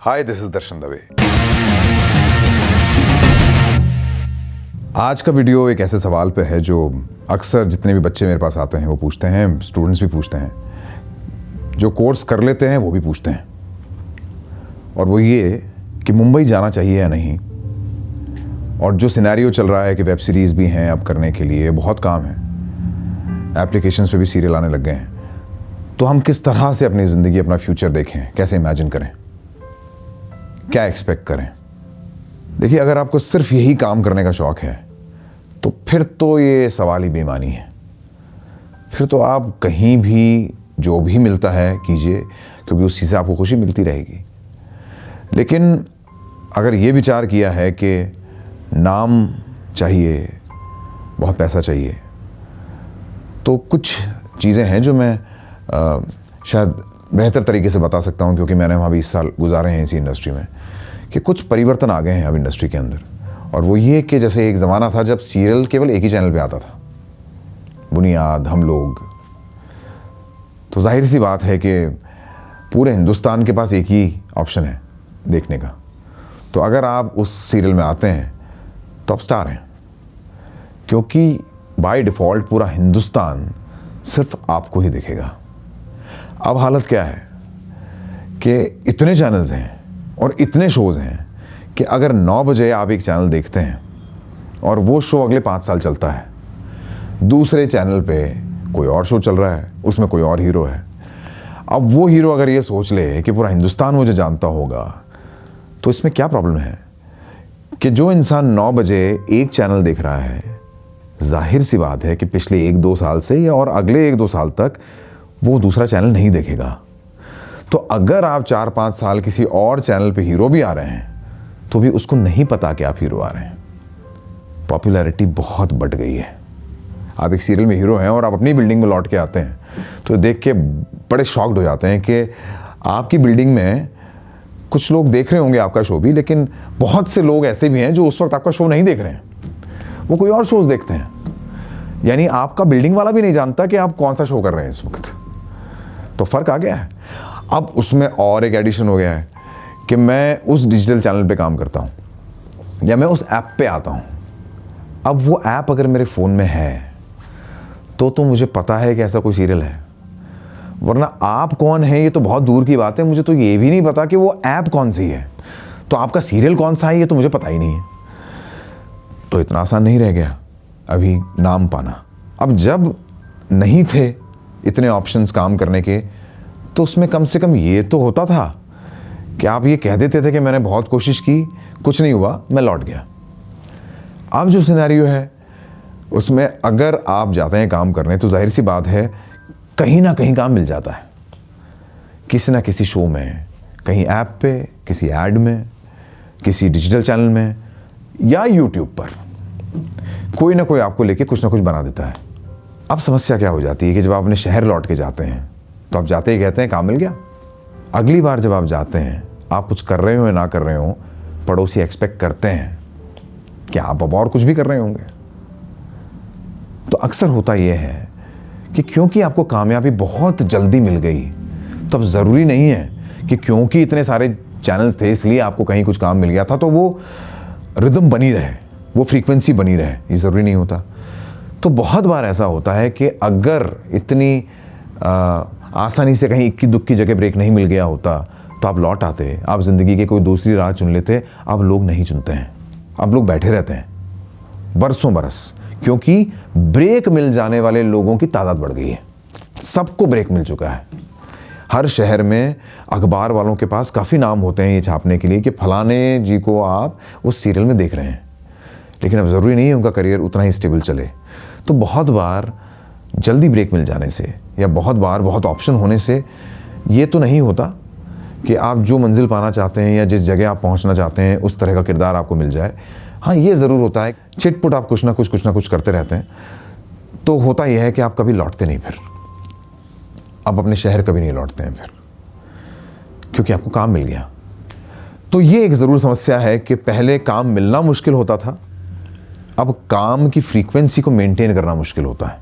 Hi, this is दर्शन दवे। आज का video एक ऐसे सवाल पे है जो अक्सर जितने भी बच्चे मेरे पास आते हैं वो पूछते हैं, स्टूडेंट्स भी पूछते हैं, जो कोर्स कर लेते हैं वो भी पूछते हैं। और वो ये कि मुंबई जाना चाहिए या नहीं। और जो सिनेरियो चल रहा है कि वेब सीरीज़ भी हैं अब करने के लिए, बहुत काम है, एप्लीकेशंस पे भी सीरियल आने लग गए हैं, तो हम किस तरह से अपनी ज़िंदगी, अपना फ्यूचर देखें, कैसे इमेजिन करें, क्या एक्सपेक्ट करें। देखिए, अगर आपको सिर्फ यही काम करने का शौक़ है तो फिर तो ये सवाल ही बेमानी है। फिर तो आप कहीं भी जो भी मिलता है कीजिए, क्योंकि उस चीज़ से आपको खुशी मिलती रहेगी। लेकिन अगर ये विचार किया है कि नाम चाहिए, बहुत पैसा चाहिए, तो कुछ चीज़ें हैं जो मैं शायद बेहतर तरीके से बता सकता हूँ, क्योंकि मैंने वहाँ 20 साल गुजारे हैं इसी इंडस्ट्री में, कि कुछ परिवर्तन आ गए हैं अब इंडस्ट्री के अंदर। और वो ये कि जैसे एक ज़माना था जब सीरियल केवल एक ही चैनल पे आता था, बुनियाद, हम लोग, तो जाहिर सी बात है कि पूरे हिंदुस्तान के पास एक ही ऑप्शन है देखने का। तो अगर आप उस सीरियल में आते हैं तो आप स्टार हैं, क्योंकि बाय डिफ़ॉल्ट पूरा हिंदुस्तान सिर्फ आपको ही देखेगा। अब हालत क्या है कि इतने चैनल्स हैं और इतने शोज़ हैं कि अगर 9 बजे आप एक चैनल देखते हैं और वो शो अगले 5 साल चलता है, दूसरे चैनल पे कोई और शो चल रहा है, उसमें कोई और हीरो है। अब वो हीरो अगर ये सोच ले कि पूरा हिंदुस्तान मुझे जानता होगा, तो इसमें क्या प्रॉब्लम है कि जो इंसान 9 बजे एक चैनल देख रहा है, जाहिर सी बात है कि पिछले 1-2 साल से या और अगले 1-2 साल तक वो दूसरा चैनल नहीं देखेगा। तो अगर आप 4-5 साल किसी और चैनल पे हीरो भी आ रहे हैं तो भी उसको नहीं पता कि आप हीरो आ रहे हैं। पॉपुलैरिटी बहुत बढ़ गई है। आप एक सीरियल में हीरो हैं और आप अपनी बिल्डिंग में लौट के आते हैं तो देख के बड़े शॉक्ड हो जाते हैं कि आपकी बिल्डिंग में कुछ लोग देख रहे होंगे आपका शो भी, लेकिन बहुत से लोग ऐसे भी हैं जो उस वक्त आपका शो नहीं देख रहे हैं, वो कोई और शोज़ देखते हैं। यानी आपका बिल्डिंग वाला भी नहीं जानता कि आप कौन सा शो कर रहे हैं इस वक्त। तो फ़र्क आ गया है। अब उसमें और एक एडिशन हो गया है कि मैं उस डिजिटल चैनल पे काम करता हूँ या मैं उस ऐप पे आता हूँ। अब वो ऐप अगर मेरे फ़ोन में है तो मुझे पता है कि ऐसा कोई सीरियल है, वरना आप कौन है ये तो बहुत दूर की बात है। मुझे तो ये भी नहीं पता कि वो ऐप कौन सी है, तो आपका सीरियल कौन सा है ये तो मुझे पता ही नहीं है। तो इतना आसान नहीं रह गया अभी नाम पाना। अब जब नहीं थे इतने ऑप्शंस काम करने के, तो उसमें कम से कम ये तो होता था कि आप ये कह देते थे कि मैंने बहुत कोशिश की, कुछ नहीं हुआ, मैं लौट गया। अब जो सिनेरियो है उसमें अगर आप जाते हैं काम करने तो जाहिर सी बात है कहीं ना कहीं काम मिल जाता है, किसी ना किसी शो में, कहीं ऐप पे, किसी ऐड में, किसी डिजिटल चैनल में या यूट्यूब पर कोई ना कोई आपको लेके कुछ ना कुछ बना देता है। अब समस्या क्या हो जाती है कि जब आप अपने शहर लौट के जाते हैं तो आप जाते ही कहते हैं काम मिल गया। अगली बार जब आप जाते हैं, आप कुछ कर रहे हो या ना कर रहे हो, पड़ोसी एक्सपेक्ट करते हैं कि आप अब और कुछ भी कर रहे होंगे। तो अक्सर होता यह है कि क्योंकि आपको कामयाबी बहुत जल्दी मिल गई, तो अब ज़रूरी नहीं है कि क्योंकि इतने सारे चैनल्स थे इसलिए आपको कहीं कुछ काम मिल गया था तो वो रिदम बनी रहे, वो फ्रीक्वेंसी बनी रहे, ये ज़रूरी नहीं होता। तो बहुत बार ऐसा होता है कि अगर इतनी आसानी से कहीं इक्की दुक्की जगह ब्रेक नहीं मिल गया होता तो आप लौट आते, आप ज़िंदगी की कोई दूसरी राह चुन लेते। अब लोग नहीं चुनते हैं, अब लोग बैठे रहते हैं बरसों बरस, क्योंकि ब्रेक मिल जाने वाले लोगों की तादाद बढ़ गई है। सबको ब्रेक मिल चुका है। हर शहर में अखबार वालों के पास काफ़ी नाम होते हैं ये छापने के लिए कि फलाने जी को आप उस सीरियल में देख रहे हैं, लेकिन अब ज़रूरी नहीं है उनका करियर उतना ही स्टेबल चले। तो बहुत बार जल्दी ब्रेक मिल जाने से या बहुत बार बहुत ऑप्शन होने से ये तो नहीं होता कि आप जो मंजिल पाना चाहते हैं या जिस जगह आप पहुंचना चाहते हैं उस तरह का किरदार आपको मिल जाए। हाँ, ये ज़रूर होता है, छिटपुट आप कुछ ना कुछ करते रहते हैं, तो होता यह है कि आप कभी लौटते नहीं, फिर आप अपने शहर कभी नहीं लौटते हैं फिर, क्योंकि आपको काम मिल गया। तो ये एक ज़रूर समस्या है कि पहले काम मिलना मुश्किल होता था, अब काम की फ्रीक्वेंसी को मेंटेन करना मुश्किल होता है।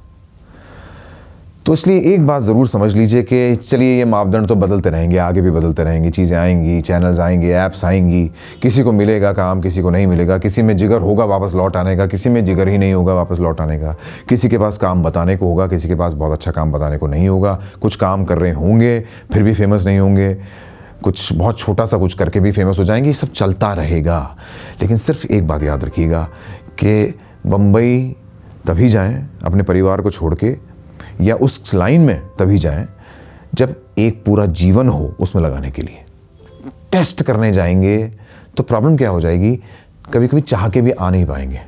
तो तो इसलिए एक बात ज़रूर समझ लीजिए कि चलिए ये मापदंड तो बदलते रहेंगे, आगे भी बदलते रहेंगे, चीज़ें आएंगी, चैनल्स आएंगे, ऐप्स आएंगी, किसी को मिलेगा काम, किसी को नहीं मिलेगा, किसी में जिगर होगा वापस लौट आने का, किसी में जिगर ही नहीं होगा वापस लौट आने का, किसी के पास काम बताने को होगा, किसी के पास बहुत अच्छा काम बताने को नहीं होगा, कुछ काम कर रहे होंगे फिर भी फेमस नहीं होंगे, कुछ बहुत छोटा सा कुछ करके भी फेमस हो जाएंगे, ये सब चलता रहेगा। लेकिन सिर्फ एक बात याद रखिएगा कि बम्बई तभी जाएं अपने परिवार को छोड़ के, या उस लाइन में तभी जाएं जब एक पूरा जीवन हो उसमें लगाने के लिए। टेस्ट करने जाएंगे तो प्रॉब्लम क्या हो जाएगी, कभी कभी चाह के भी आ नहीं पाएंगे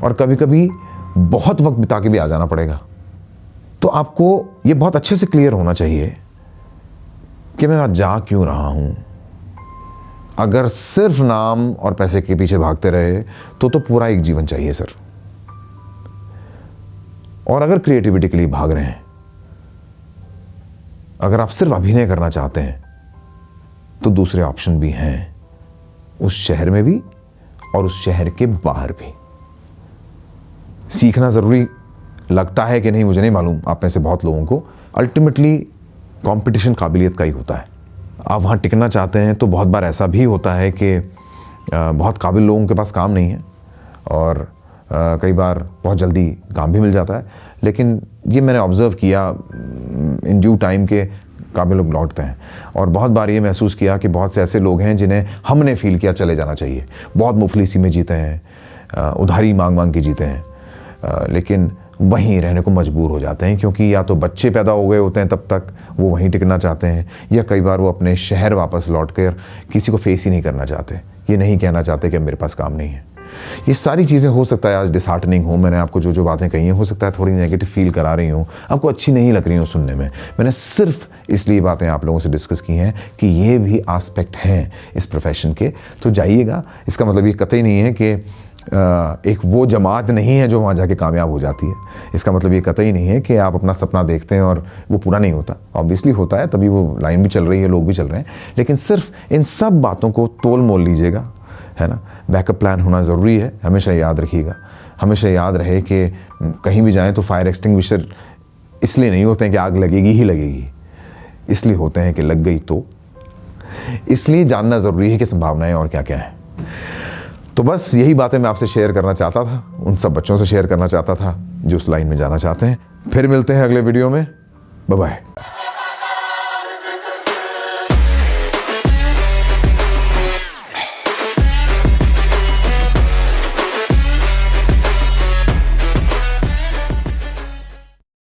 और कभी कभी बहुत वक्त बिता के भी आ जाना पड़ेगा। तो आपको ये बहुत अच्छे से क्लियर होना चाहिए कि मैं आज जा क्यों रहा हूं। अगर सिर्फ नाम और पैसे के पीछे भागते रहे तो पूरा एक जीवन चाहिए सर। और अगर क्रिएटिविटी के लिए भाग रहे हैं, अगर आप सिर्फ अभिनय करना चाहते हैं तो दूसरे ऑप्शन भी हैं, उस शहर में भी और उस शहर के बाहर भी। सीखना जरूरी लगता है कि नहीं मुझे नहीं मालूम, आप में से बहुत लोगों को अल्टीमेटली कंपटीशन काबिलियत का ही होता है। आप वहाँ टिकना चाहते हैं तो बहुत बार ऐसा भी होता है कि बहुत काबिल लोगों के पास काम नहीं है और कई बार बहुत जल्दी काम भी मिल जाता है। लेकिन ये मैंने ऑब्ज़र्व किया इन ड्यू टाइम के काबिल लोग लौटते हैं। और बहुत बार ये महसूस किया कि बहुत से ऐसे लोग हैं जिन्हें हमने फील किया चले जाना चाहिए, बहुत मुफलिसी में जीते हैं, उधारी मांग मांग के जीते हैं, लेकिन वहीं रहने को मजबूर हो जाते हैं क्योंकि या तो बच्चे पैदा हो गए होते हैं तब तक वो वहीं टिकना चाहते हैं, या कई बार वो अपने शहर वापस लौट कर किसी को फेस ही नहीं करना चाहते, ये नहीं कहना चाहते कि अब मेरे पास काम नहीं है। ये सारी चीज़ें हो सकता है आज डिसहार्टनिंग हो, मैंने आपको जो जो बातें कही हैं हो सकता है थोड़ी नेगेटिव फील करा रही हूँ, आपको अच्छी नहीं लग रही हूँ सुनने में। मैंने सिर्फ इसलिए बातें आप लोगों से डिस्कस की हैं कि ये भी एस्पेक्ट हैं इस प्रोफेशन के। तो जाइएगा, इसका मतलब ये कतई नहीं है कि एक वो जमात नहीं है जो वहाँ जाके कामयाब हो जाती है। इसका मतलब ये कतई नहीं है कि आप अपना सपना देखते हैं और वो पूरा नहीं होता। ऑब्वियसली होता है, तभी वो लाइन भी चल रही है, लोग भी चल रहे हैं। लेकिन सिर्फ इन सब बातों को तोल मोल लीजिएगा, है ना। बैकअप प्लान होना ज़रूरी है, हमेशा याद रखिएगा। हमेशा याद रहे कि कहीं भी जाएं तो फायर एक्सटिंग्विशर इसलिए नहीं होते हैं कि आग लगेगी ही लगेगी, इसलिए होते हैं कि लग गई तो। इसलिए जानना ज़रूरी है कि संभावनाएं और क्या क्या हैं। तो बस यही बातें मैं आपसे शेयर करना चाहता था, उन सब बच्चों से शेयर करना चाहता था जो उस लाइन में जाना चाहते हैं। फिर मिलते हैं अगले वीडियो में, बाय बाय।